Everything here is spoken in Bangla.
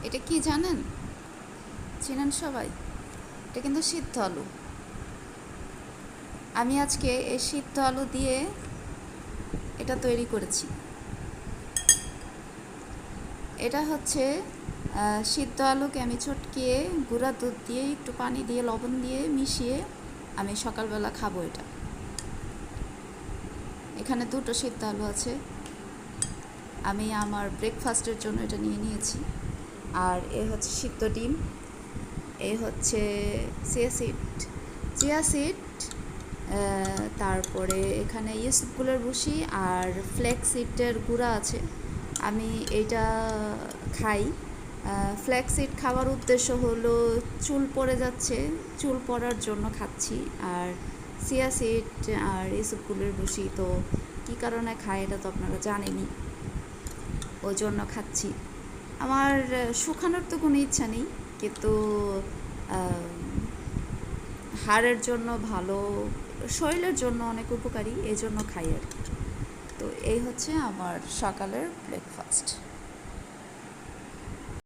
এটা কি জানেন? চেনেন সবাই? এটা কিন্তু সিদ্ধ আলু। আমি আজকে এই সিদ্ধ আলু দিয়ে এটা তৈরি করেছি। এটা হচ্ছে সিদ্ধ আলুকে আমি চটকিয়ে গুঁড়া দুধ দিয়ে একটু পানি দিয়ে লবণ দিয়ে মিশিয়ে আমি সকালবেলা খাবো এটা। এখানে দুটো সিদ্ধ আলু আছে। আমি আমার ব্রেকফাস্টের জন্য এটা নিয়ে নিয়েছি। আর এ হচ্ছে সিদ্ধ ডিম, এ হচ্ছে চিয়া সিড, তারপরে এখানে ইসবগুলের ভুসি আর ফ্ল্যাক্সিডের গুঁড়া আছে। আমি এইটা খাই। ফ্ল্যাক্সিড খাওয়ার উদ্দেশ্য হলো চুল পড়ে যাচ্ছে, চুল পড়ার জন্য খাচ্ছি। আর চিয়া সিড আর ইসবগুলের ভুসি তো কী কারণে খাই এটা তো আপনারা জানেনই, ওই জন্য খাচ্ছি। আমার শুকানোর তো কোনো ইচ্ছা নেই, কিন্তু হাড়ের জন্য ভালো, শরীরের জন্য অনেক উপকারী, এই জন্য খাই আর কি। তো এই হচ্ছে আমার সকালের ব্রেকফাস্ট।